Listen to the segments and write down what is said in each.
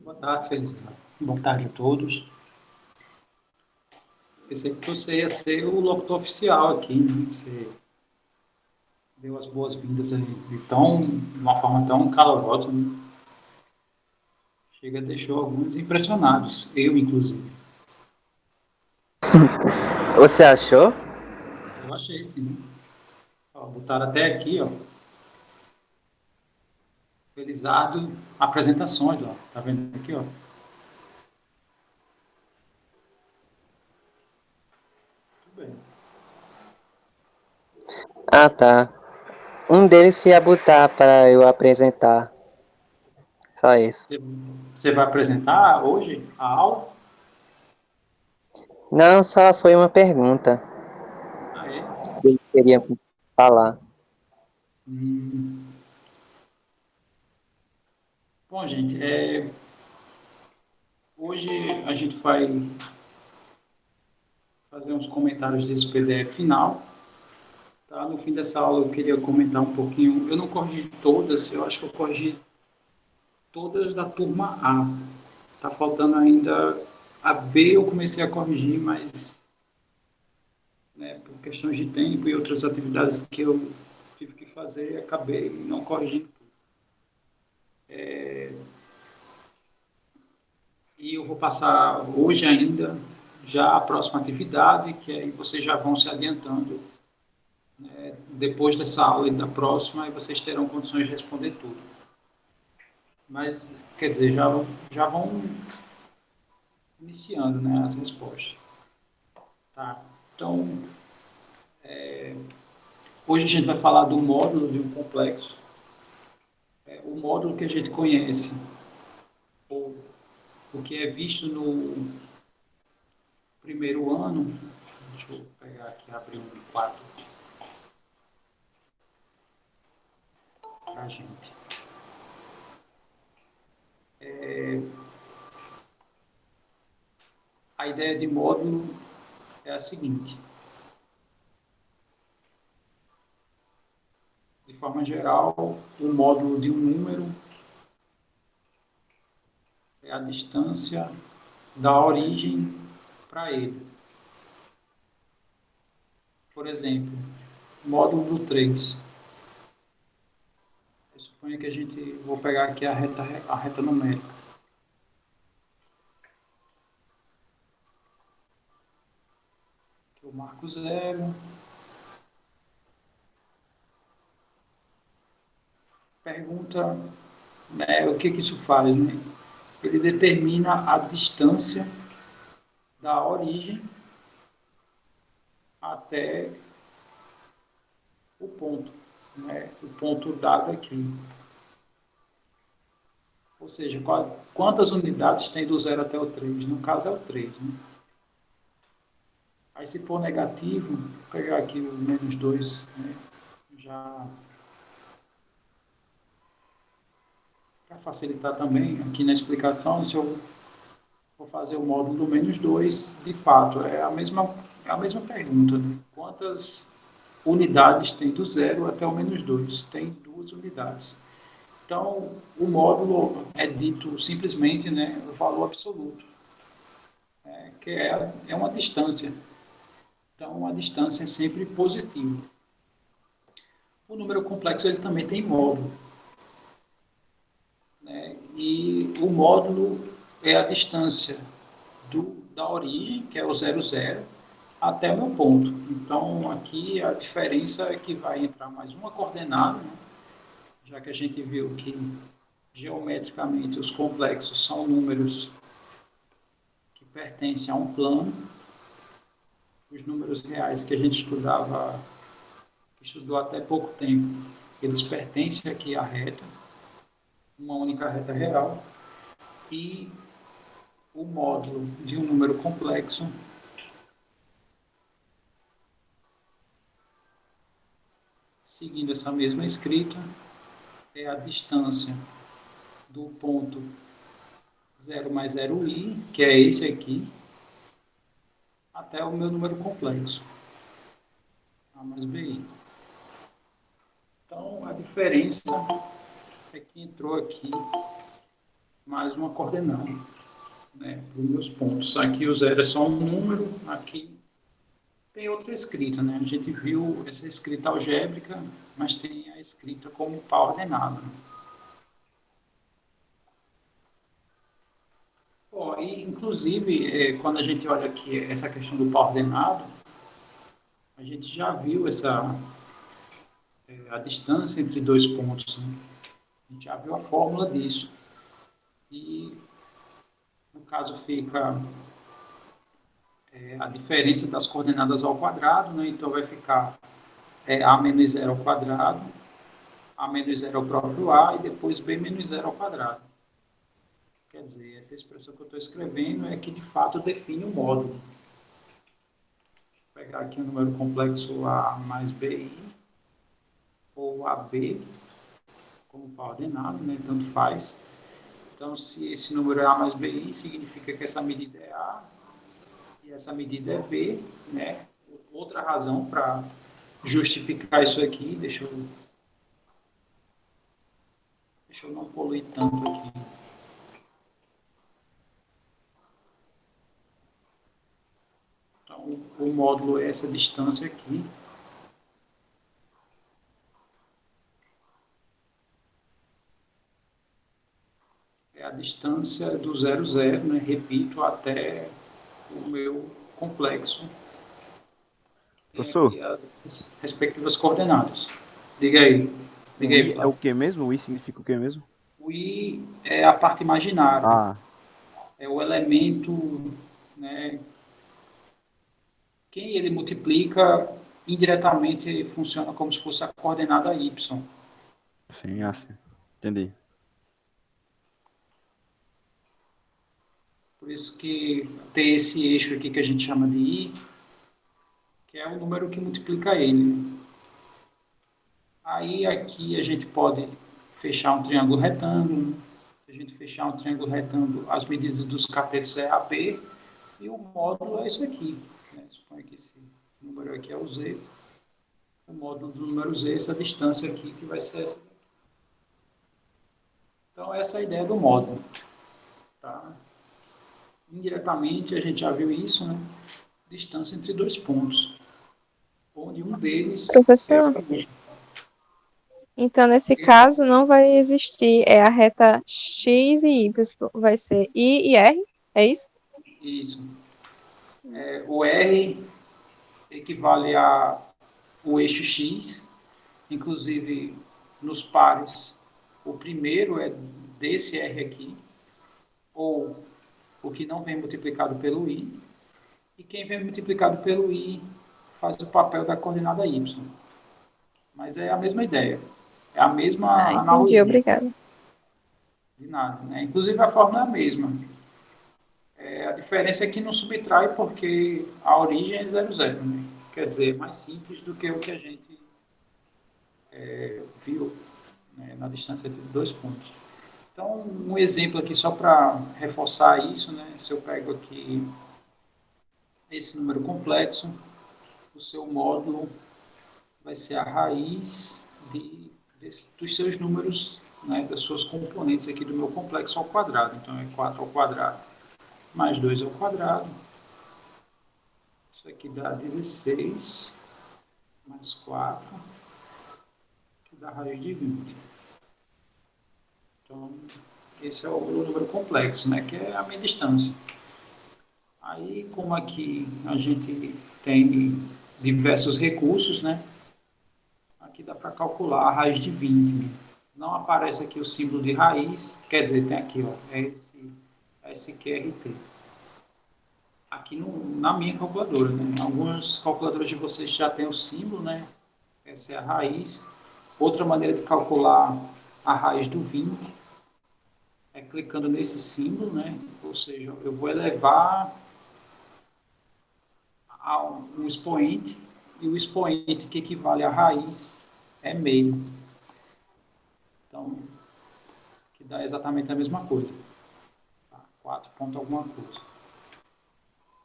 Boa tarde, Felizardo. Boa tarde a todos. Pensei que você ia ser o locutor oficial aqui, né? Você deu as boas-vindas aí de uma forma tão calorosa, né? Chega, deixou alguns impressionados, eu inclusive. Você achou? Eu achei, sim. Ó, botaram até aqui, ó, Felizardo apresentações, ó. Tá vendo aqui, ó? Tudo bem. Ah, tá. Um deles se ia botar para eu apresentar. Só isso. Você vai apresentar hoje a aula? Não, só foi uma pergunta Ah, é? que eu queria falar. Hum. Bom, gente, hoje a gente vai fazer uns comentários desse PDF final. Tá? No fim dessa aula eu queria comentar um pouquinho. Eu não corrigi todas, eu acho que eu corrigi todas da turma A. Tá faltando ainda a B, eu comecei a corrigir, mas né, por questões de tempo e outras atividades que eu tive que fazer, acabei não corrigindo tudo. E eu vou passar hoje ainda já a próxima atividade, que aí vocês já vão se adiantando. Depois dessa aula e da próxima, aí vocês terão condições de responder tudo. Mas, quer dizer, já vão iniciando, né, as respostas. Tá? Então, hoje a gente vai falar do módulo de um complexo. O módulo que a gente conhece, ou o que é visto no primeiro ano, deixa eu pegar aqui, abrir um quadro para a gente. A ideia de módulo é a seguinte: de forma geral, o módulo de um número é a distância da origem para ele. Por exemplo, módulo do 3. Suponha que a gente, vou pegar aqui a reta numérica. Aqui eu marco 0. Pergunta, né, o que isso faz, né? Ele determina a distância da origem até o ponto, né? O ponto dado aqui. Ou seja, quantas unidades tem do 0 até o 3? No caso é o 3, né? Aí se for negativo, vou pegar aqui o menos 2, né? Já para facilitar também aqui na explicação, se eu vou fazer o módulo do menos 2, de fato, é a mesma pergunta, né? Quantas unidades tem do 0 até o menos 2? Tem 2 unidades. Então, o módulo é dito simplesmente, né, o valor absoluto, né, que é uma distância. Então, a distância é sempre positiva. O número complexo ele também tem módulo, né, e o módulo é a distância da origem, que é o 00, até o meu ponto. Então, aqui a diferença é que vai entrar mais uma coordenada, né, já que a gente viu que geometricamente os complexos são números que pertencem a um plano. Os números reais que a gente estudou até pouco tempo, eles pertencem aqui à reta, uma única reta real, e o módulo de um número complexo seguindo essa mesma escrita, é a distância do ponto 0 mais 0i, que é esse aqui, até o meu número complexo, A mais BI. Então, a diferença é que entrou aqui mais uma coordenada, né, para os meus pontos. Aqui o zero é só um número, aqui tem outra escrita, né? A gente viu essa escrita algébrica, mas tem a escrita como pá ordenado. Né? Oh, e, inclusive, quando a gente olha aqui essa questão do pá ordenado, a gente já viu a distância entre dois pontos. Né? A gente já viu a fórmula disso. E, no caso, fica a diferença das coordenadas ao quadrado, né? Então vai ficar a menos zero ao quadrado, a menos zero ao próprio a e depois b menos zero ao quadrado. Quer dizer, essa expressão que eu estou escrevendo é que de fato define o módulo. Vou pegar aqui o número complexo a mais bi ou ab como pá ordenado, né? Tanto faz. Então, se esse número é a mais bi, significa que essa medida é a e essa medida é b, né? Outra razão para justificar isso aqui, deixa eu não poluir tanto aqui. Então, o módulo é essa distância aqui. É a distância do 0, 0, né? Repito, até o meu complexo. Tem Professor, aqui as respectivas coordenadas. Diga aí. Diga o aí, i é o Flávio. que mesmo? O i significa o que mesmo? O I é a parte imaginária. Ah, É o elemento, né? Quem ele multiplica, indiretamente funciona como se fosse a coordenada Y. sim, assim. Entendi. Por isso que tem esse eixo aqui que a gente chama de I, que é o número que multiplica ele. Aí aqui a gente pode fechar um triângulo retângulo. Se a gente fechar um triângulo retângulo, as medidas dos catetos é AB e o módulo é isso aqui. Né? Suponha que esse número aqui é o Z. O módulo do número Z, essa distância aqui que vai ser essa daqui. Então essa é a ideia do módulo. Tá? Indiretamente a gente já viu isso, né? Distância entre dois pontos, onde um deles é Professor, o origem. então nesse caso não vai existir a reta x e y, vai ser I e R, é isso? Isso. O R equivale a o eixo X, inclusive nos pares, o primeiro é desse R aqui, ou o que não vem multiplicado pelo I, e quem vem multiplicado pelo I faz o papel da coordenada Y. Mas é a mesma ideia, é a mesma Ah, entendi, analogia, obrigada. de nada. Né? Inclusive a fórmula é a mesma. A diferença é que não subtrai porque a origem é 0, 0. Né? Quer dizer, é mais simples do que o que a gente viu, né, na distância de dois pontos. Então, um exemplo aqui só para reforçar isso, né, se eu pego aqui esse número complexo, o seu módulo vai ser a raiz dos seus números, né, das suas componentes aqui do meu complexo ao quadrado. Então, é 4 ao quadrado mais 2 ao quadrado. Isso aqui dá 16 mais 4, que dá raiz de 20. Então, esse é o número complexo, né, que é a minha distância. Aí, como aqui a gente tem diversos recursos, né, aqui dá para calcular a raiz de 20. Né? Não aparece aqui o símbolo de raiz, quer dizer, tem aqui, ó, é esse SQRT. Aqui na minha calculadora, né? Algumas calculadoras de vocês já tem o símbolo, né? Essa é a raiz. Outra maneira de calcular a raiz do 20 é clicando nesse símbolo, né? Ou seja, eu vou elevar a um expoente e o expoente que equivale à raiz é meio. Então, que dá exatamente a mesma coisa. Tá? 4 ponto alguma coisa.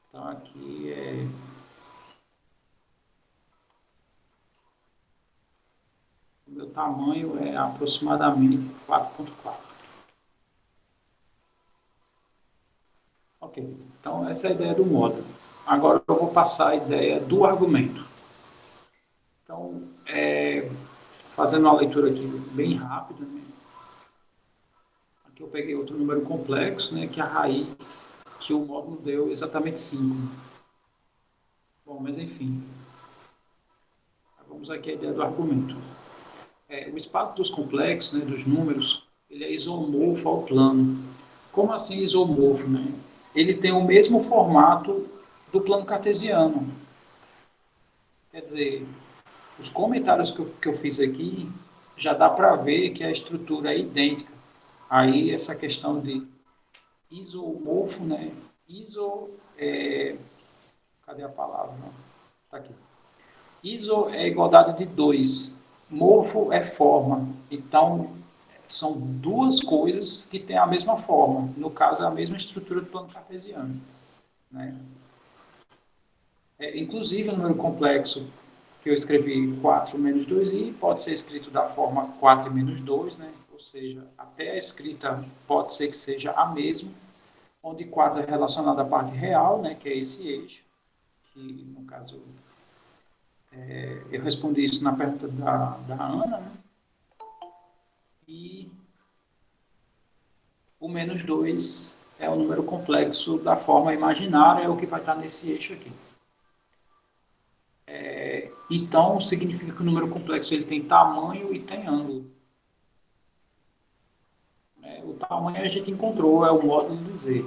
Então, aqui o meu tamanho é aproximadamente 4.4. Ok. Então, essa é a ideia do módulo. Agora eu vou passar a ideia do argumento. Então, fazendo uma leitura aqui bem rápida, né? Aqui eu peguei outro número complexo, né, que é a raiz que o módulo deu exatamente 5. Bom, mas enfim. Vamos aqui à ideia do argumento. O espaço dos complexos, né, dos números, ele é isomorfo ao plano. Como assim isomorfo? Né? Ele tem o mesmo formato do plano cartesiano. Quer dizer, os comentários que eu fiz aqui, já dá para ver que a estrutura é idêntica. Aí essa questão de isomorfo, né? Cadê a palavra? Está aqui. Iso é igualdade de 2. Morfo é forma. Então, são duas coisas que têm a mesma forma. No caso, é a mesma estrutura do plano cartesiano. Né? Inclusive, o número complexo que eu escrevi 4 menos 2i pode ser escrito da forma 4 menos 2, né? Ou seja, até a escrita pode ser que seja a mesma, onde 4 é relacionado à parte real, né? Que é esse eixo, que no caso eu respondi isso na pergunta da Ana, né? E o menos 2 é o número complexo da forma imaginária, é o que vai estar nesse eixo aqui. Então, significa que o número complexo ele tem tamanho e tem ângulo. O tamanho a gente encontrou, é o módulo de z.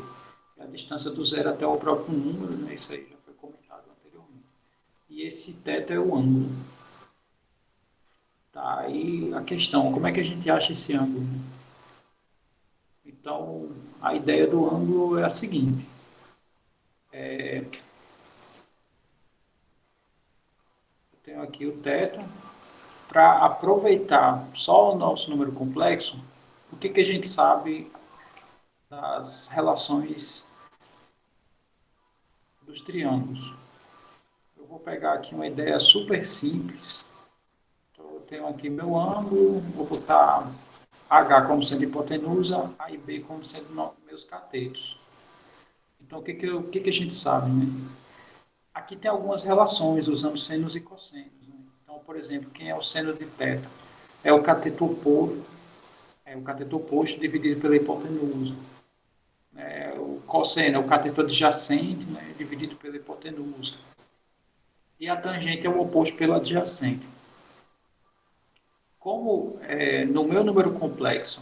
É a distância do zero até o próprio número, né? Isso aí já foi comentado anteriormente. E esse θ é o ângulo. Tá aí a questão, como é que a gente acha esse ângulo? Então, a ideia do ângulo é a seguinte. Eu tenho aqui o θ. Para aproveitar só o nosso número complexo, o que a gente sabe das relações dos triângulos? Eu vou pegar aqui uma ideia super simples. Então, eu tenho aqui meu ângulo, vou botar H como sendo hipotenusa, A e B como sendo meus catetos. Então, o que a gente sabe? Né? Aqui tem algumas relações usando senos e cossenos. Né? Então, por exemplo, quem é o seno de θ? É o cateto oposto dividido pela hipotenusa. O cosseno é o cateto adjacente, né, dividido pela hipotenusa. E a tangente é o oposto pelo adjacente. Como no meu número complexo,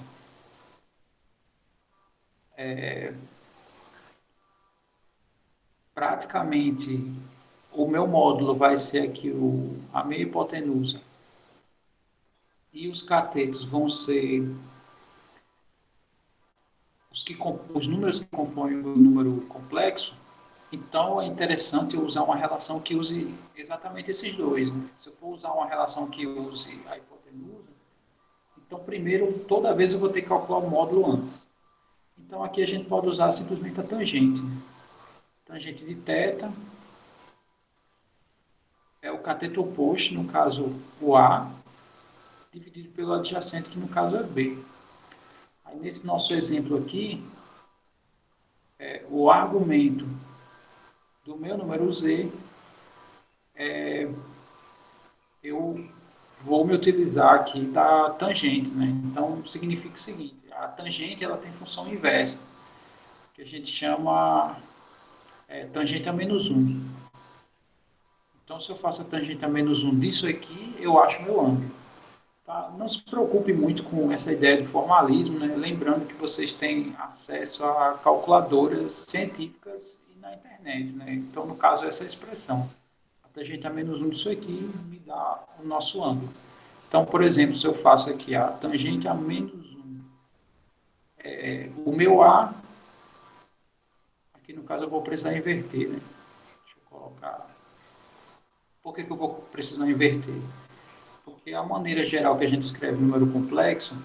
praticamente o meu módulo vai ser aqui a minha hipotenusa e os catetos vão ser os números que compõem o número complexo. Então, é interessante eu usar uma relação que use exatamente esses dois. Né? Se eu for usar uma relação que use a hipotenusa, então, primeiro, toda vez eu vou ter que calcular o módulo antes. Então, aqui a gente pode usar simplesmente a tangente. Né? Tangente de θ é o cateto oposto, no caso, o A, dividido pelo adjacente, que no caso é B. Aí, nesse nosso exemplo aqui, o argumento do meu número Z, eu vou me utilizar aqui da tangente. Né? Então, significa o seguinte, a tangente ela tem função inversa, que a gente chama tangente a menos 1. Então, se eu faço a tangente a menos 1 disso aqui, eu acho meu ângulo. Tá? Não se preocupe muito com essa ideia de formalismo, né? Lembrando que vocês têm acesso a calculadoras científicas e na internet. Né? Então, no caso, essa expressão. A tangente a menos 1 disso aqui me dá o nosso ângulo. Então, por exemplo, se eu faço aqui a tangente a menos 1, o meu A, aqui no caso eu vou precisar inverter. Né? Deixa eu colocar. Por que eu vou precisar inverter? Porque a maneira geral que a gente escreve número complexo,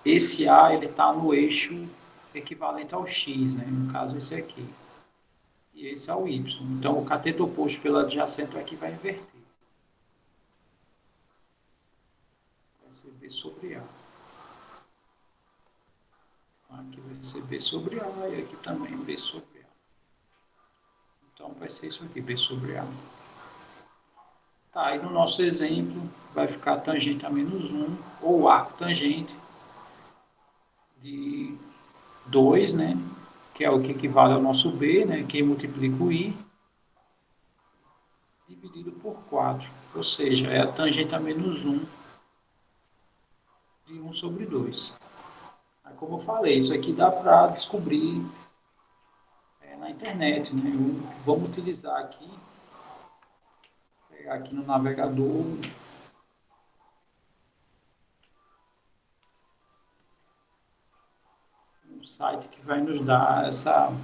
esse A ele está no eixo equivalente ao x, né? No caso esse aqui. E esse é o y. Então o cateto oposto pelo adjacente aqui vai inverter. Vai ser B sobre A. Aqui vai ser B sobre A e aqui também B sobre A. vai ser isso aqui, B sobre A. Tá, aí no nosso exemplo vai ficar tangente a menos 1, ou arco tangente de 2, né? Que é o que equivale ao nosso B, né? Que multiplica o I, dividido por 4. Ou seja, é a tangente a menos 1 de 1 sobre 2. Aí, como eu falei, isso aqui dá para descobrir na internet, né? Vamos utilizar aqui, pegar aqui no navegador, um site que vai nos dar o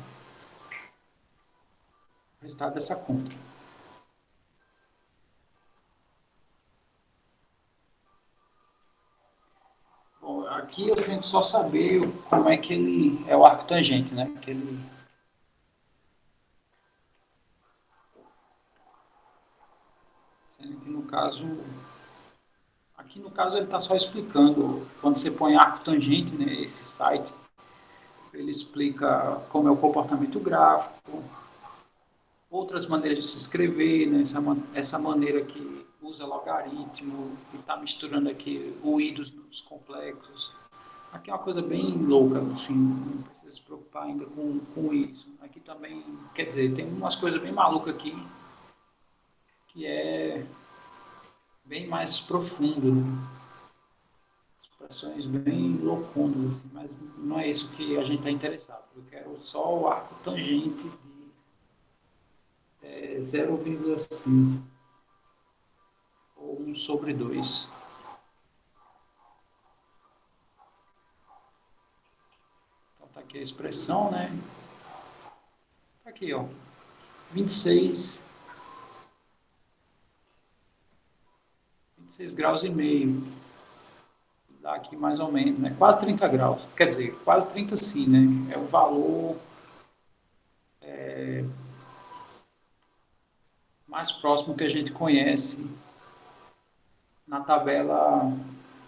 resultado dessa conta. Bom, aqui eu tenho que só saber como é que ele é o arco tangente, né? Que ele, sendo que no caso, aqui no caso ele está só explicando, quando você põe arco tangente, né? Esse site, ele explica como é o comportamento gráfico, outras maneiras de se escrever, né? Essa maneira que usa logaritmo e está misturando aqui o i dos complexos. Aqui é uma coisa bem louca, assim, não precisa se preocupar ainda com isso. Aqui também, quer dizer, tem umas coisas bem malucas aqui, que é bem mais profundo, né? Expressões bem louconas, assim, mas não é isso que a gente está interessado. Eu quero só o arco tangente de 0,5 ou 1 sobre 2. Então tá aqui a expressão, né? Tá aqui, ó, 26 graus e meio. Dá aqui mais ou menos, né? Quase 30 graus. Quer dizer, quase 30 sim, né? É o valor mais próximo que a gente conhece na tabela,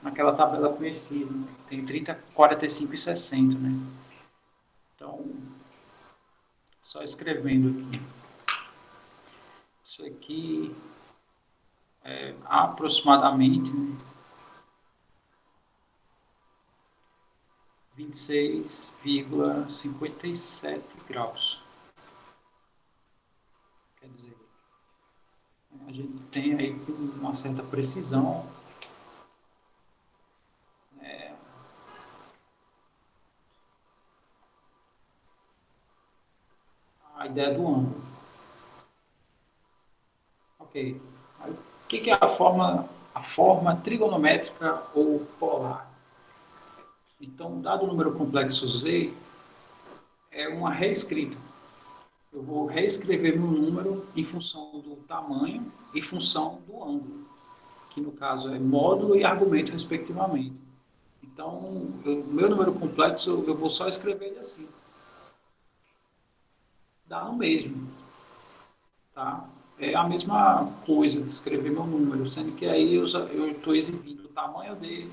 naquela tabela conhecida, né? Tem 30, 45 e 60, né? Então, só escrevendo aqui. Isso aqui é aproximadamente, né? 26,57 graus. Quer dizer, a gente tem aí com uma certa precisão, né, a ideia do ângulo. Ok. Aí, o que é a forma trigonométrica ou polar? Então, dado o número complexo Z, é uma reescrita. Eu vou reescrever meu número em função do tamanho e função do ângulo, que no caso é módulo e argumento, respectivamente. Então, o meu número complexo, eu vou só escrever ele assim. Dá no mesmo, tá? É a mesma coisa de escrever meu número, sendo que aí eu estou exibindo o tamanho dele,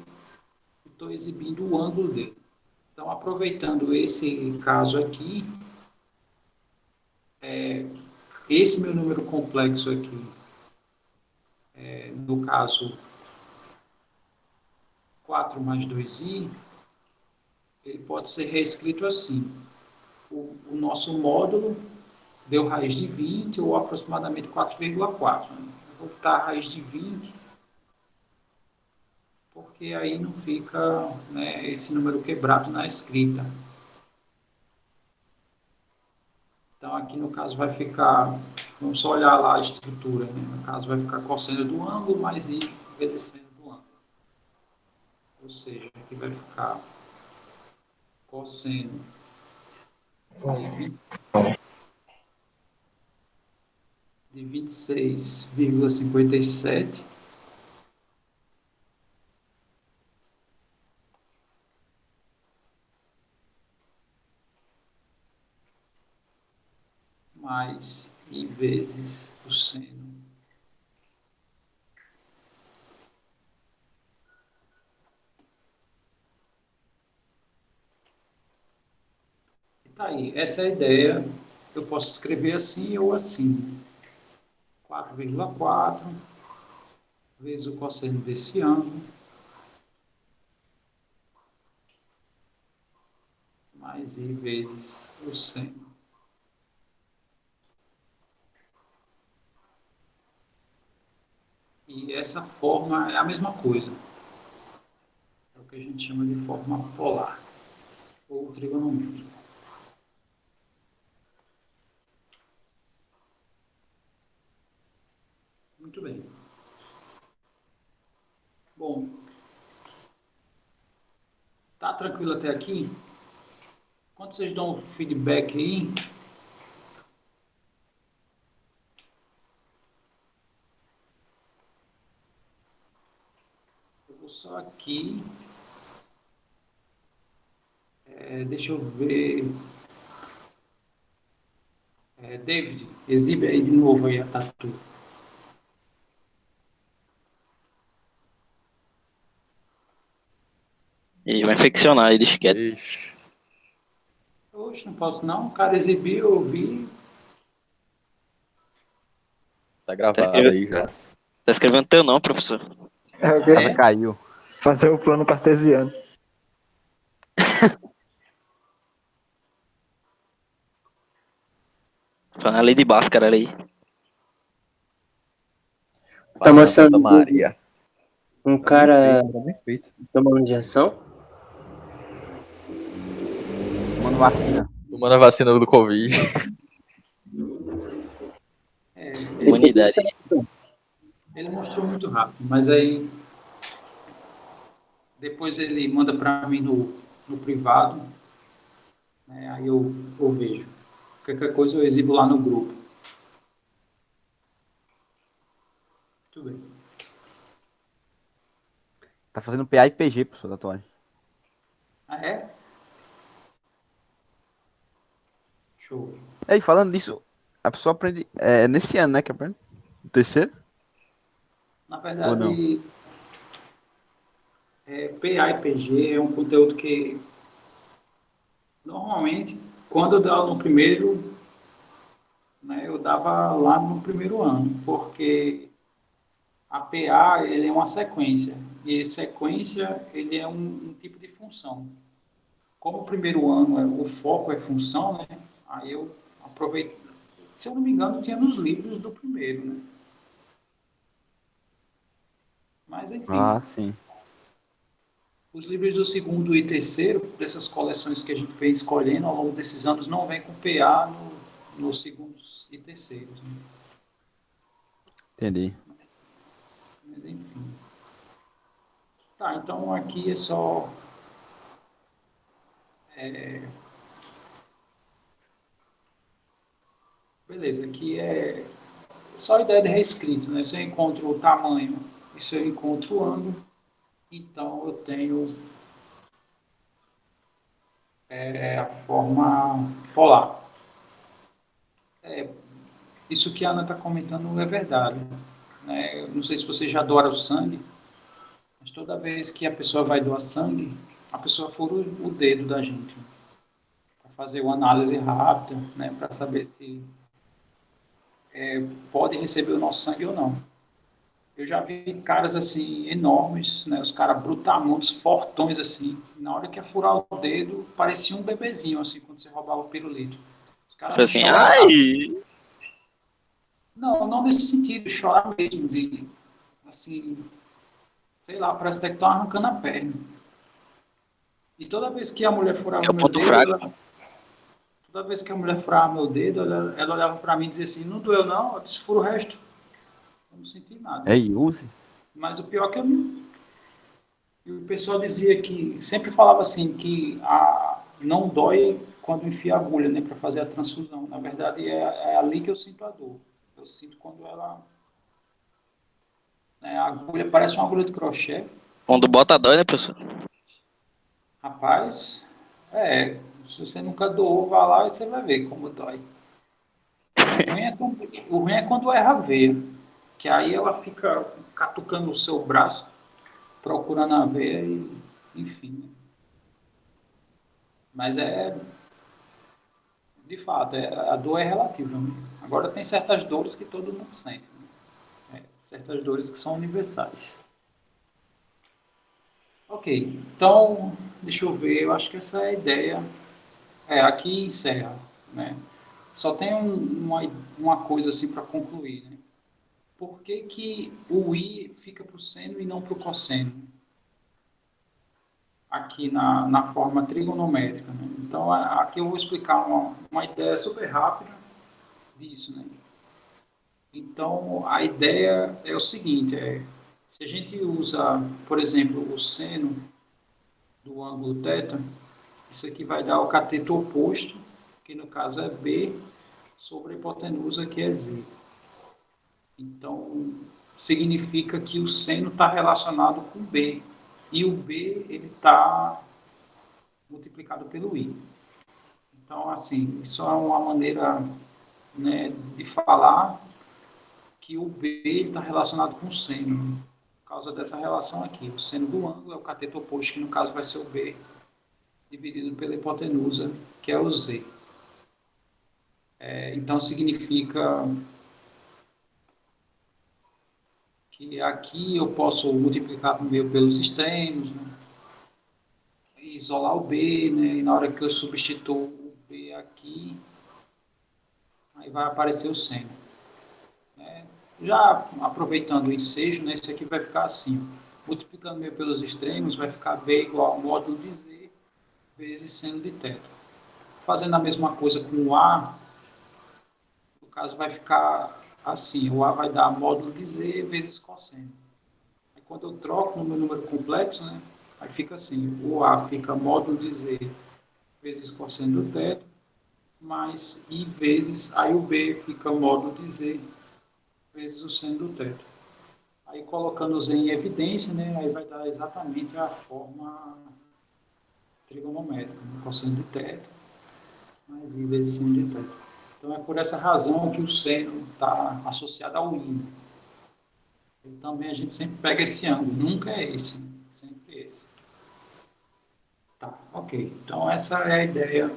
estou exibindo o ângulo dele. Então, aproveitando esse caso aqui, esse meu número complexo aqui, no caso 4 mais 2i, ele pode ser reescrito assim. O nosso módulo deu raiz de 20 ou aproximadamente 4,4. Né? Eu vou botar a raiz de 20, porque aí não fica, né, esse número quebrado na escrita. Então, aqui no caso vai ficar, vamos só olhar lá a estrutura, né? No caso vai ficar cosseno do ângulo mais i vezes seno do ângulo. Ou seja, aqui vai ficar cosseno de 26,57 mais i vezes o seno tá aí. Essa é a ideia eu posso escrever assim ou assim. 4,4 vezes o cosseno desse ângulo mais I vezes o seno. E essa forma é a mesma coisa. É o que a gente chama de forma polar ou trigonométrica. Muito bem. Bom, tá tranquilo até aqui? Quando vocês dão um feedback aí, eu vou só aqui. Deixa eu ver. David, exibe aí de novo aí a tatu. Ele vai infeccionar aí, deixa quieto. Ixi. Oxe, não posso não. O cara exibiu, eu vi. Tá gravado aí já. Tá escrevendo teu não, professor. É o A casa quê? caiu. Fazer o plano cartesiano. Falando a lei de Bhaskara ali. Tá Para mostrando Santa Maria. um Tá cara bem feito. tomando injeção? Tomando vacina. Tomando a vacina do Covid. Humanidade. Ele mostrou muito rápido, mas aí depois ele manda para mim no privado, né, aí eu vejo. Qualquer coisa eu exibo lá no grupo. Muito bem. Tá fazendo PA e PG, professor da Tori. Ah, é? Show. E falando disso, a pessoa aprende. É nesse ano, né? Que aprende? No terceiro? Na Ou não? verdade, PA e PG é um conteúdo que normalmente, quando eu dava no primeiro, né, eu dava lá no primeiro ano, porque a PA ele é uma sequência, e sequência ele é um tipo de função. Como o primeiro ano o foco é função, né, aí eu aproveitei, se eu não me engano, tinha nos livros do primeiro, né? Mas enfim, Ah, sim. os livros do segundo e terceiro, dessas coleções que a gente vem escolhendo ao longo desses anos, não vem com PA nos segundos e terceiros, né? Entendi. Mas enfim. Tá, então aqui é só beleza, aqui é só a ideia de reescrito, né? Se eu encontro o tamanho e se eu encontro o ângulo, então eu tenho a forma polar. Isso que a Ana está comentando é verdade, né? Eu não sei se você já doa o sangue, mas toda vez que a pessoa vai doar sangue, a pessoa fura o dedo da gente para fazer uma análise rápida, né? Para saber se pode receber o nosso sangue ou não. Eu já vi caras assim, enormes, né? Os caras brutamontes, fortões assim. Na hora que ia furar o dedo, parecia um bebezinho, assim, quando você roubava o pirulito. Os Foi caras assim, choravam. ai! Não, não nesse sentido, chorar mesmo, de, assim, sei lá, parece até que estão arrancando a perna. E toda vez que a mulher furava É o meu ponto dedo, fraco. toda vez que a mulher furava meu dedo, ela olhava para mim e dizia assim, não doeu não, eu disse, fura o resto. Eu não senti nada. É, use. Mas o pior é que eu não. E o pessoal dizia que, sempre falava assim, que não dói quando enfia a agulha, né, para fazer a transfusão. Na verdade, é ali que eu sinto a dor. Eu sinto quando ela. Né, a agulha parece uma agulha de crochê. Quando bota dói, né, professor? Rapaz, se você nunca doou, vá lá e você vai ver como dói. O ruim é quando erra a veia, que aí ela fica catucando o seu braço, procurando a veia e, enfim. Né? Mas é De fato, a dor é relativa, né? Agora, tem certas dores que todo mundo sente, né? Certas dores que são universais. Ok, então, deixa eu ver, eu acho que essa é a ideia. Aqui encerra, né? Só tem uma coisa assim para concluir, né? Por que que o I fica para o seno e não para o cosseno? Aqui na forma trigonométrica, né? Então, aqui eu vou explicar uma ideia super rápida disso, né? Então, a ideia é o seguinte, se a gente usa, por exemplo, o seno do ângulo θ, isso aqui vai dar o cateto oposto, que no caso é B, sobre a hipotenusa, que é Z. Então, significa que o seno está relacionado com B, e o B ele está multiplicado pelo I. Então, assim, isso é uma maneira, né, de falar que o B está relacionado com o seno, por causa dessa relação aqui. O seno do ângulo é o cateto oposto, que no caso vai ser o B, dividido pela hipotenusa, que é o Z. Então, significa que aqui eu posso multiplicar primeiro pelos extremos, né, e isolar o B, né, e na hora que eu substituo o B aqui, aí vai aparecer o seno. Já aproveitando o ensejo, né, isso aqui vai ficar assim. Multiplicando meio pelos extremos, vai ficar B igual ao módulo de Z vezes seno de θ. Fazendo a mesma coisa com o A, no caso vai ficar assim. O A vai dar módulo de Z vezes cosseno. Aí, quando eu troco no meu número complexo, né, aí fica assim. O A fica módulo de Z vezes cosseno do θ, mais I vezes, aí o B fica módulo de Z vezes o seno do θ. Aí, colocando o Z em evidência, né, aí vai dar exatamente a forma trigonométrica, né, cosseno de θ mais I vezes seno de θ. Então, é por essa razão que o seno está associado ao I. E também a gente sempre pega esse ângulo, nunca é esse, né? Sempre esse. Tá, ok. Então, essa é a ideia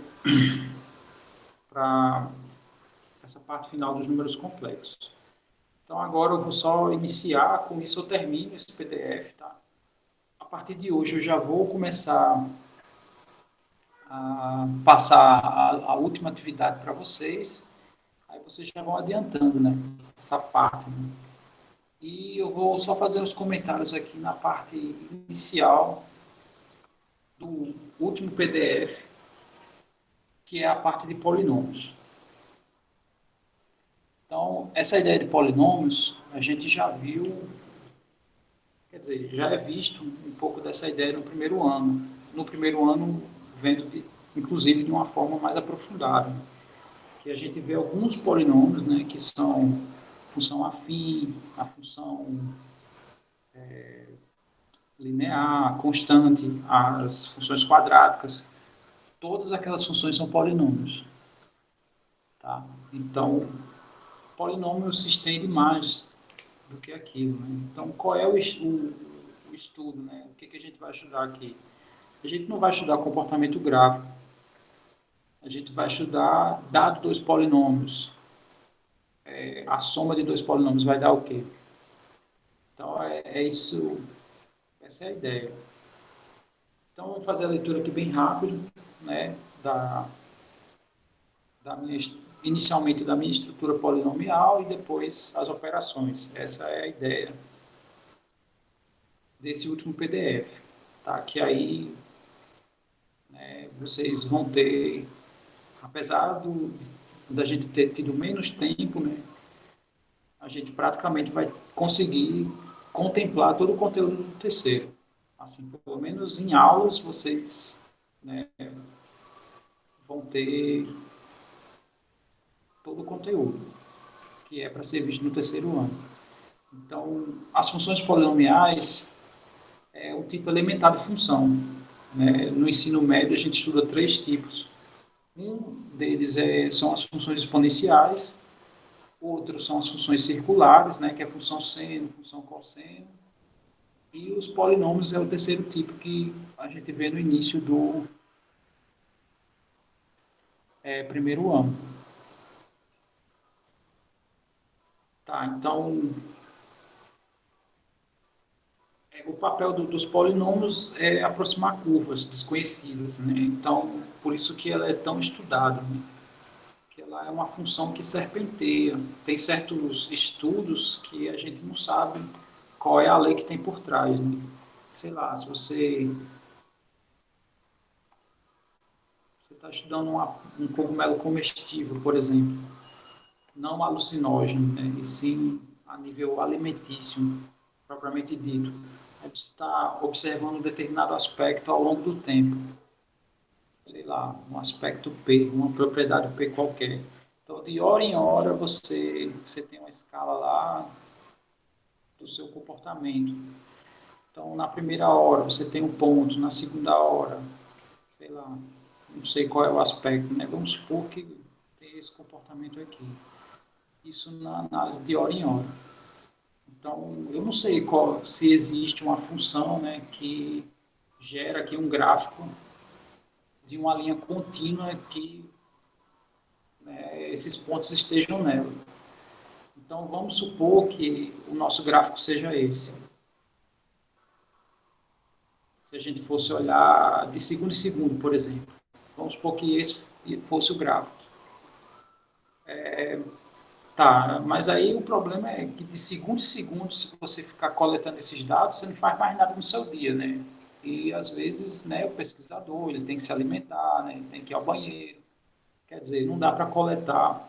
para essa parte final dos números complexos. Então, agora eu vou só iniciar, com isso eu termino esse PDF, tá? A partir de hoje eu já vou começar a passar a última atividade para vocês, aí vocês já vão adiantando, né, essa parte, né? E eu vou só fazer os comentários aqui na parte inicial do último PDF, que é a parte de polinômios. Então, essa ideia de polinômios, a gente já viu, quer dizer, já é visto um pouco dessa ideia no primeiro ano. No primeiro ano, vendo, inclusive, de uma forma mais aprofundada, que a gente vê alguns polinômios, né, que são função afim, a função linear, constante, as funções quadráticas, todas aquelas funções são polinômios. Tá? Então, polinômio se estende mais do que aquilo. Né? Então, qual é o estudo? Né? O que a gente vai estudar aqui? A gente não vai estudar comportamento gráfico. A gente vai estudar, dado dois polinômios, a soma de dois polinômios vai dar o quê? Então, isso, essa é a ideia. Então, vamos fazer a leitura aqui bem rápido, né, inicialmente da minha estrutura polinomial e depois as operações. Essa é a ideia desse último PDF, tá? Que aí, né, vocês vão ter, apesar da gente ter tido menos tempo, né, a gente praticamente vai conseguir contemplar todo o conteúdo do terceiro. Assim, pelo menos em aulas, vocês, né, vão ter todo o conteúdo que é para ser visto no terceiro ano. Então, as funções polinomiais é o tipo elementar de função. Né? No ensino médio, a gente estuda 3 tipos. Um deles são as funções exponenciais, outro são as funções circulares, né, que é função seno, função cosseno, e os polinômios é o terceiro tipo que a gente vê no início primeiro ano. Tá, então, o papel dos polinômios é aproximar curvas desconhecidas, né? Então, por isso que ela é tão estudada, né? Que ela é uma função que serpenteia. Tem certos estudos que a gente não sabe qual é a lei que tem por trás, né? Sei lá, se você está estudando um cogumelo comestível, por exemplo, não alucinógeno, né? E sim a nível alimentício, propriamente dito. Aí você está observando um determinado aspecto ao longo do tempo. Sei lá, um aspecto P, uma propriedade P qualquer. Então, de hora em hora, você tem uma escala lá do seu comportamento. Então, na primeira hora, você tem um ponto, na segunda hora, sei lá, não sei qual é o aspecto, né? Vamos supor que tem esse comportamento aqui. Isso na análise de hora em hora. Então, eu não sei se existe uma função, né, que gera aqui um gráfico de uma linha contínua que, né, esses pontos estejam nela. Então, vamos supor que o nosso gráfico seja esse. Se a gente fosse olhar de segundo em segundo, por exemplo. Vamos supor que esse fosse o gráfico. Tá, mas aí o problema é que de segundo em segundo, se você ficar coletando esses dados, você não faz mais nada no seu dia, né? E às vezes, né, o pesquisador, ele tem que se alimentar, né, ele tem que ir ao banheiro. Quer dizer, não dá para coletar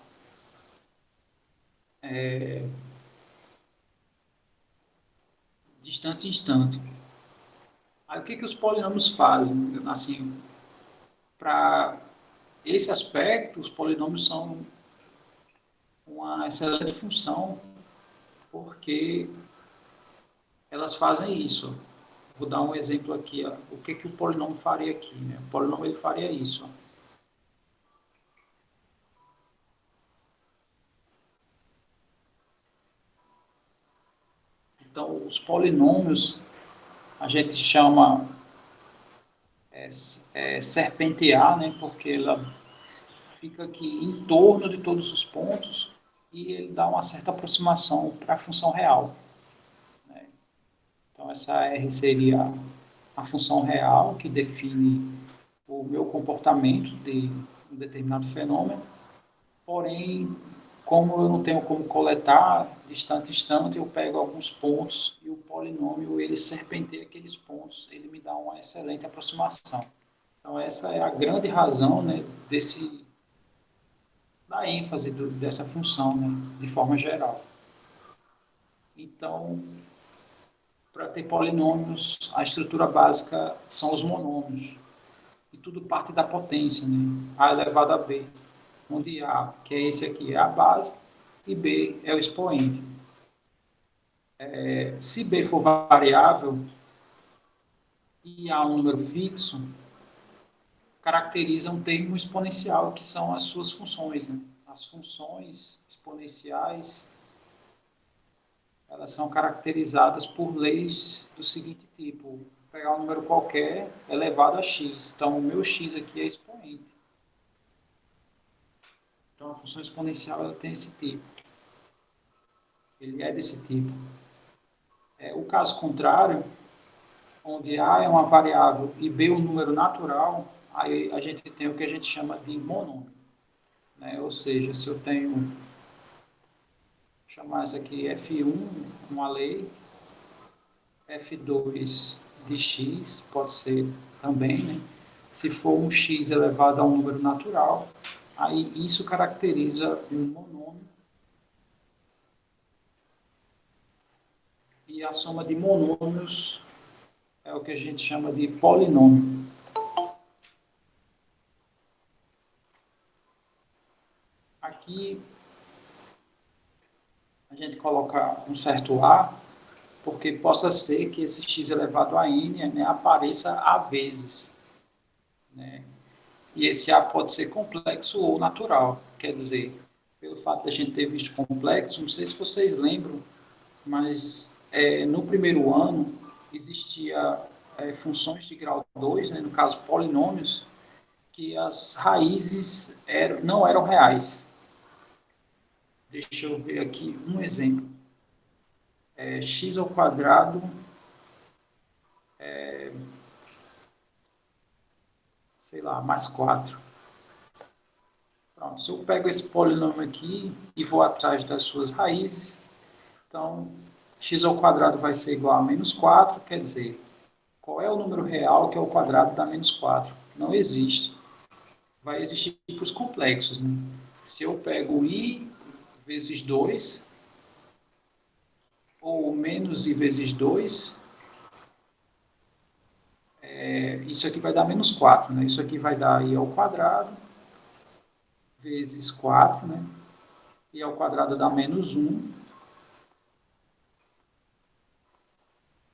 de instante em instante. Aí o que os polinômios fazem? Assim, para esse aspecto, os polinômios são uma excelente função, porque elas fazem isso. Vou dar um exemplo aqui. Ó. O que o polinômio faria aqui? Né? O polinômio ele faria isso. Ó. Então, os polinômios a gente chama serpentear, né? Porque ela fica aqui em torno de todos os pontos e ele dá uma certa aproximação para a função real. Né? Então, essa R seria a função real que define o meu comportamento de um determinado fenômeno, porém, como eu não tenho como coletar de instante em instante, eu pego alguns pontos e o polinômio, ele serpenteia aqueles pontos, ele me dá uma excelente aproximação. Então, essa é a grande razão, né, da ênfase dessa função, né, de forma geral. Então, para ter polinômios, a estrutura básica são os monômios. E tudo parte da potência, né? A elevado a B. Onde A, que é esse aqui, é a base, e B é o expoente. Se B for variável e A um número fixo, caracteriza um termo exponencial, que são as suas funções. Né? As funções exponenciais, elas são caracterizadas por leis do seguinte tipo: vou pegar um número qualquer elevado a x. Então, o meu x aqui é expoente. Então, a função exponencial ela tem esse tipo. Ele é desse tipo. O caso contrário, onde A é uma variável e B um número natural, aí a gente tem o que a gente chama de monômio. Né? Ou seja, se eu tenho, vou chamar isso aqui F1, uma lei, F2 de x, pode ser também, né? Se for um x elevado a um número natural, aí isso caracteriza um monômio. E a soma de monômios é o que a gente chama de polinômio. Aqui a gente coloca um certo A, porque possa ser que esse x elevado a n, né, apareça a vezes. Né? E esse A pode ser complexo ou natural. Quer dizer, pelo fato de a gente ter visto complexo, não sei se vocês lembram, mas no primeiro ano existia funções de grau 2, né, no caso polinômios, que as raízes não eram reais. Deixa eu ver aqui um exemplo. X ao quadrado, sei lá, mais 4. Pronto, se eu pego esse polinômio aqui e vou atrás das suas raízes, então x ao quadrado vai ser igual a menos 4, quer dizer, qual é o número real que é o quadrado da menos 4? Não existe. Vai existir para os complexos, né? Se eu pego i vezes 2, ou menos i vezes 2, isso aqui vai dar menos 4, né? Isso aqui vai dar i ao quadrado vezes 4, né? I ao quadrado dá menos 1.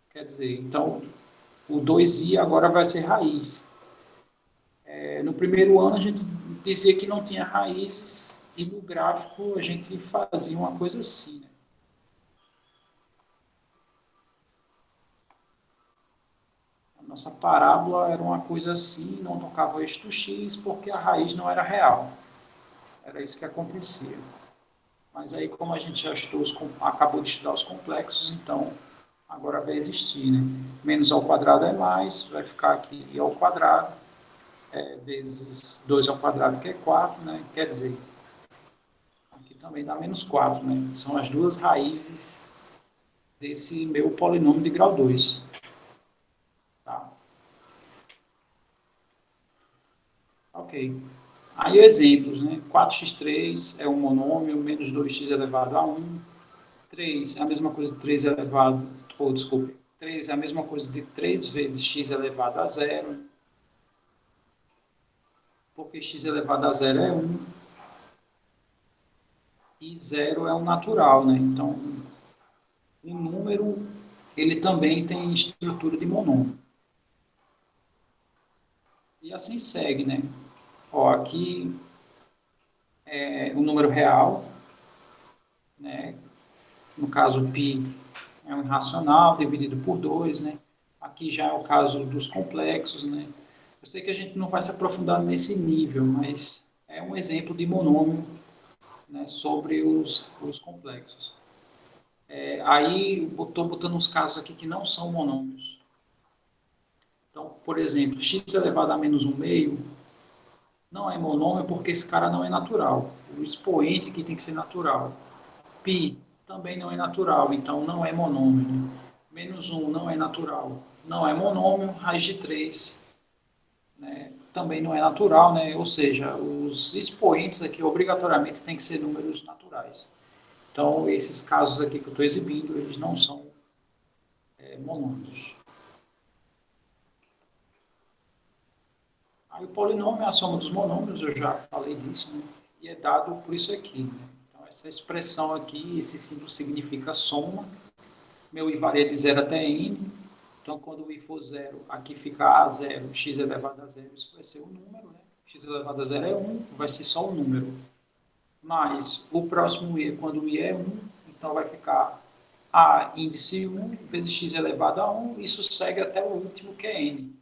Quer dizer, então, o 2i agora vai ser raiz. No primeiro ano, a gente dizia que não tinha raízes, e no gráfico a gente fazia uma coisa assim, né? A nossa parábola era uma coisa assim, não tocava o eixo x, porque a raiz não era real. Era isso que acontecia. Mas aí, como a gente já acabou de estudar os complexos, então agora vai existir, né? Menos ao quadrado é mais, vai ficar aqui i ao quadrado, vezes 2 ao quadrado, que é 4, né? Quer dizer, aqui também dá menos 4, né? São as duas raízes desse meu polinômio de grau 2. Tá? Ok. Aí exemplos, né? 4x3 é um monômio, menos 2x elevado a 1. 3 é a mesma coisa de 3 elevado, ou desculpe, 3 é a mesma coisa de 3 vezes x elevado a 0, porque x elevado a 0 é 1, e 0 é um natural, né? Então, o número, ele também tem estrutura de monômio. E assim segue, né? Ó, aqui é o número real, né? No caso, π é um irracional dividido por 2, né? Aqui já é o caso dos complexos, né? Eu sei que a gente não vai se aprofundar nesse nível, mas é um exemplo de monômio, né, sobre os complexos. Aí estou botando uns casos aqui que não são monômios. Então, por exemplo, x elevado a menos 1/2 não é monômio porque esse cara não é natural. O expoente aqui tem que ser natural. Π também não é natural, então não é monômio. Né? Menos 1 não é natural, não é monômio. Raiz de 3, né, também não é natural, né? Ou seja, os expoentes aqui obrigatoriamente têm que ser números naturais. Então, esses casos aqui que eu estou exibindo, eles não são monômios. Aí o polinômio é a soma dos monômios, eu já falei disso, né? E é dado por isso aqui. Né? Então, essa expressão aqui, esse símbolo significa soma. Meu i varia de 0 até n. Então, quando o i for 0, aqui fica a0, x elevado a 0, isso vai ser um número, né? X elevado a 0 é 1, vai ser só um número. Mas o próximo i, quando o i é 1, então vai ficar a índice 1 vezes x elevado a 1, isso segue até o último, que é n.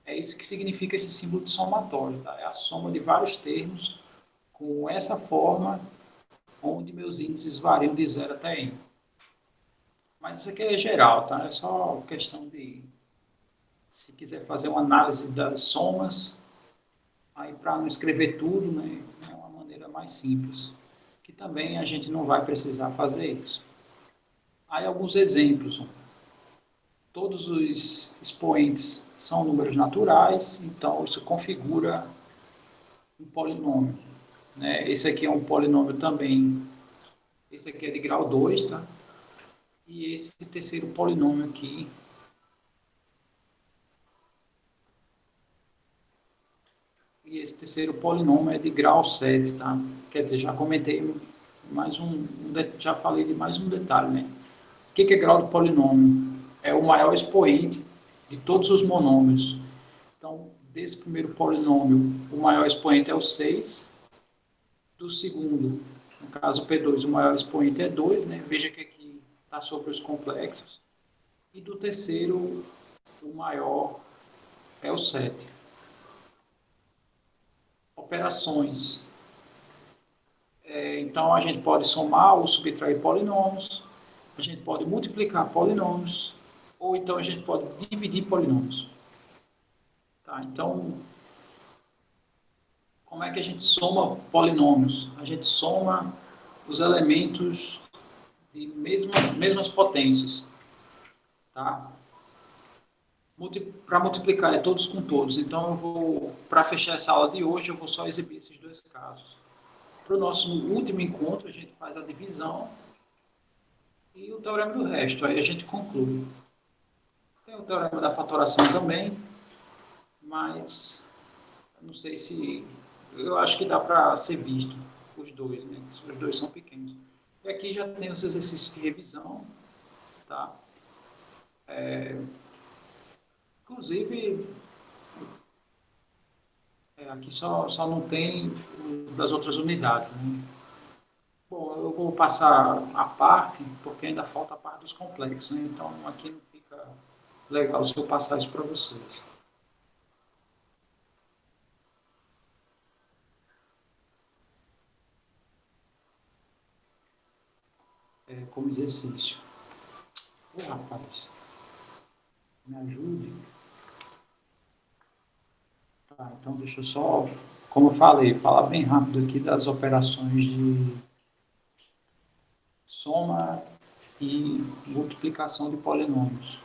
É isso que significa esse símbolo de somatório, tá? É a soma de vários termos com essa forma, onde meus índices variam de 0 até n. Mas isso aqui é geral, tá? É só questão de, se quiser fazer uma análise das somas, aí para não escrever tudo, né, é uma maneira mais simples, que também a gente não vai precisar fazer isso. Aí alguns exemplos. Todos os expoentes são números naturais, então isso configura um polinômio. Né? Esse aqui é um polinômio também, esse aqui é de grau 2, tá? E esse terceiro polinômio aqui, e esse terceiro polinômio é de grau 7, tá? Quer dizer, já comentei já falei de mais um detalhe, né? O que é grau de polinômio? É o maior expoente de todos os monômios. Então, desse primeiro polinômio, o maior expoente é o 6. Do segundo, no caso P2, o maior expoente é 2, né? Veja que aqui está sobre os complexos. E do terceiro, o maior é o 7. operações. Então, a gente pode somar ou subtrair polinômios, a gente pode multiplicar polinômios, ou então a gente pode dividir polinômios. Tá? Então, como é que a gente soma polinômios? A gente soma os elementos de mesmas potências. Tá? Para multiplicar é todos com todos. Então, para fechar essa aula de hoje, eu vou só exibir esses dois casos. Para o nosso último encontro, a gente faz a divisão e o teorema do resto. Aí a gente conclui. Tem o teorema da fatoração também, mas não sei se... Eu acho que dá para ser visto os dois, né? Os dois são pequenos. E aqui já tem os exercícios de revisão, tá? Inclusive, aqui só não tem das outras unidades, né? Bom, eu vou passar a parte, porque ainda falta a parte dos complexos, né? Então, aqui não fica legal se eu passar isso para vocês. Como exercício. Ô, rapaz, me ajude. Tá, então deixa eu só, como eu falei, falar bem rápido aqui das operações de soma e multiplicação de polinômios.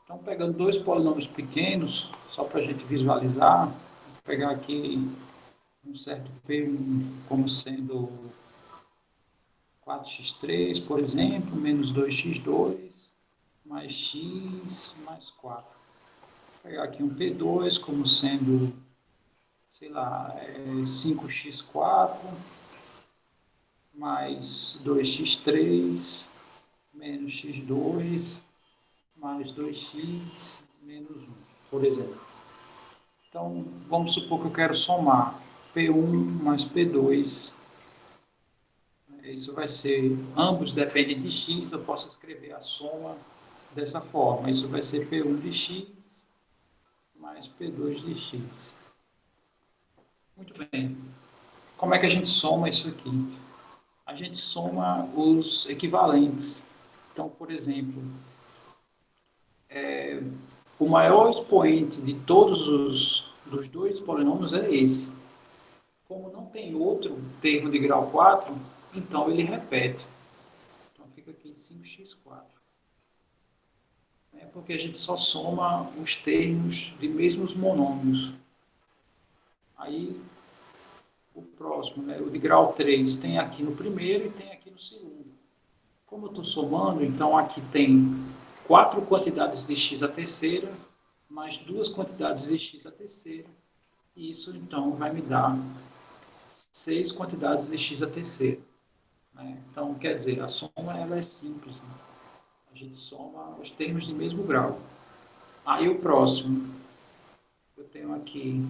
Então, pegando dois polinômios pequenos, só para a gente visualizar, vou pegar aqui um certo P1 como sendo 4x3, por exemplo, menos 2x2, mais x, mais 4. Vou pegar aqui um P2 como sendo, sei lá, 5x4, mais 2x3, menos x2, mais 2x, menos 1, por exemplo. Então, vamos supor que eu quero somar P1 mais P2. Isso vai ser, ambos dependem de x, eu posso escrever a soma dessa forma. Isso vai ser P1 de x mais P2 de x. Muito bem. Como é que a gente soma isso aqui? A gente soma os equivalentes. Então, por exemplo, o maior expoente de todos dos dois polinômios é esse. Como não tem outro termo de grau 4, então ele repete. Então fica aqui 5x4. Porque a gente só soma os termos de mesmos monômios. Aí, o próximo, né, o de grau 3, tem aqui no primeiro e tem aqui no segundo. Como eu estou somando, então aqui tem 4 quantidades de x à terceira, mais 2 quantidades de x à terceira. E isso, então, vai me dar 6 quantidades de x à terceira. Né? Então, quer dizer, a soma ela é simples. Né? A gente soma os termos de mesmo grau. Aí o próximo, eu tenho aqui,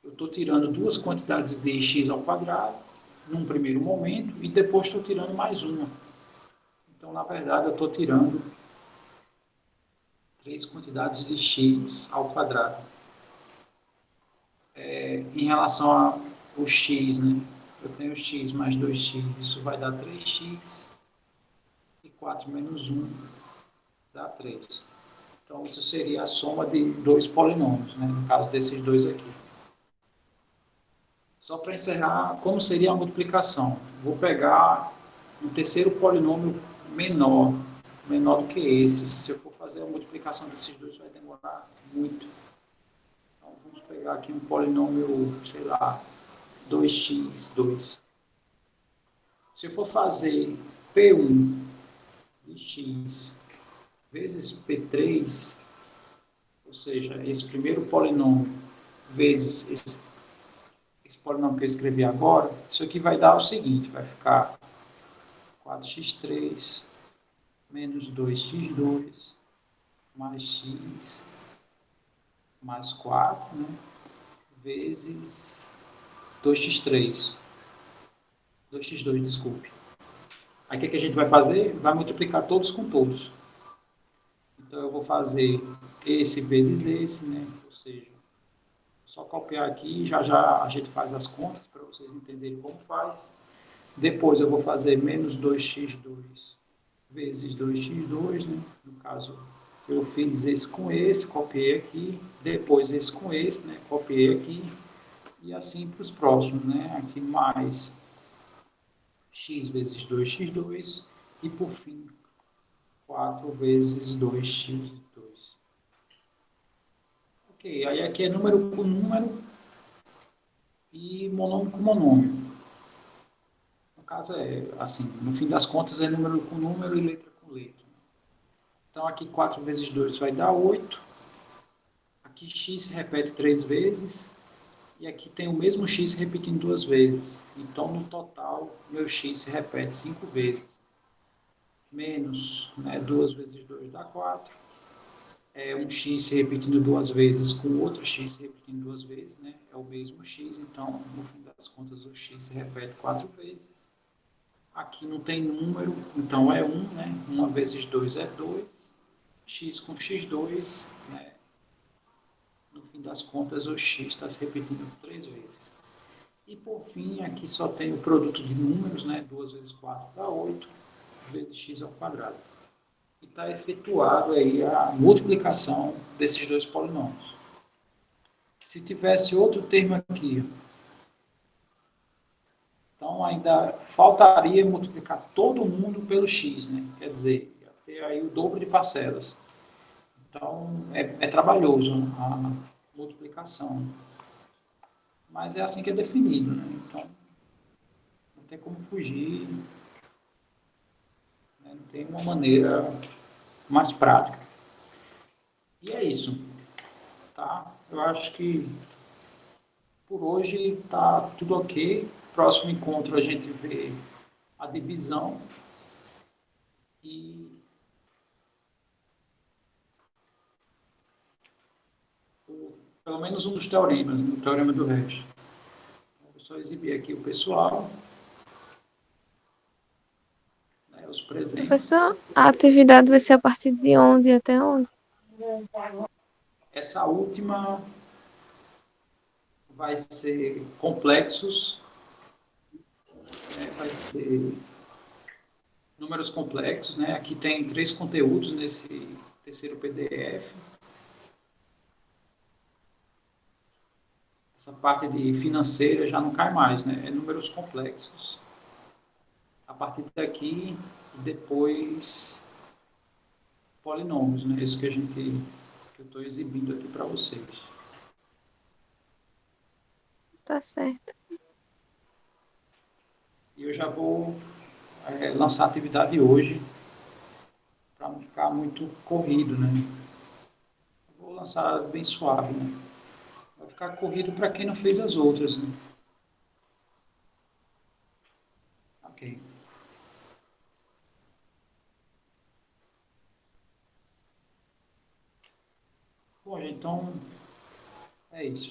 eu estou tirando 2 quantidades de x ao quadrado, num primeiro momento, e depois estou tirando mais uma. Então, na verdade, eu estou tirando 3 quantidades de x ao quadrado. Em relação ao x, né? Eu tenho x mais 2x, isso vai dar 3x, e 4 menos 1 dá 3. Então, isso seria a soma de dois polinômios, né? No caso desses dois aqui. Só para encerrar, como seria a multiplicação? Vou pegar um terceiro polinômio menor do que esse. Se eu for fazer a multiplicação desses dois, vai demorar muito. Então, vamos pegar aqui um polinômio, sei lá, 2x2. Se eu for fazer P1 de x vezes P3, ou seja, esse primeiro polinômio vezes esse polinômio que eu escrevi agora, isso aqui vai dar o seguinte, vai ficar 4x3 menos 2x2 mais x mais 4, né, vezes 2x3. 2x2, desculpe. Aí o que a gente vai fazer? Vai multiplicar todos com todos. Então eu vou fazer esse vezes esse, né? Ou seja, Só copiar aqui, já já a gente faz as contas para vocês entenderem como faz. Depois eu vou fazer menos 2x2 vezes 2x2, né? No caso, eu fiz esse com esse, copiei aqui, depois esse com esse, né? Copiei aqui, e assim para os próximos, né? Aqui mais x vezes 2x2, e por fim, 4 vezes 2x2. Ok, aí aqui é número com número e monômio com monômio. No caso é assim, no fim das contas é número com número e letra com letra. Então aqui 4 vezes 2 vai dar 8. Aqui x se repete 3 vezes. E aqui tem o mesmo x se repetindo 2 vezes. Então no total, meu x se repete 5 vezes. Menos, né, 2 vezes 2 dá 4. É um x se repetindo 2 vezes com outro x se repetindo 2 vezes, né? É o mesmo x, então no fim das contas o x se repete 4 vezes. Aqui não tem número, então é 1, né? 1 vezes 2 é 2. X com x2, né? No fim das contas o x está se repetindo 3 vezes. E por fim, aqui só tem o produto de números, né? 2 vezes 4 dá 8, vezes x ao quadrado. E está efetuado aí a multiplicação desses dois polinômios. Se tivesse outro termo aqui, então ainda faltaria multiplicar todo mundo pelo x, né? Quer dizer, ia ter aí o dobro de parcelas. Então é trabalhoso a multiplicação. Mas é assim que é definido, né? Então não tem como fugir, né? Não tem uma maneira mais prática. E é isso, tá? Eu acho que por hoje está tudo ok. Próximo encontro a gente vê a divisão e pelo menos um dos teoremas, né? O teorema do resto. Vou só exibir aqui o pessoal, né, os presentes. Professor, a atividade vai ser a partir de onde e até onde? Essa última vai ser complexos, né, vai ser números complexos, né? Aqui tem 3 conteúdos nesse terceiro PDF. Essa parte de financeira já não cai mais, né? É números complexos. A partir daqui, depois polinômios, né? Isso que eu estou exibindo aqui para vocês. Tá certo. E eu já vou lançar a atividade hoje, para não ficar muito corrido, né? Vou lançar bem suave, né? Vai ficar corrido para quem não fez as outras, né? Ok. Bom, gente, então é isso.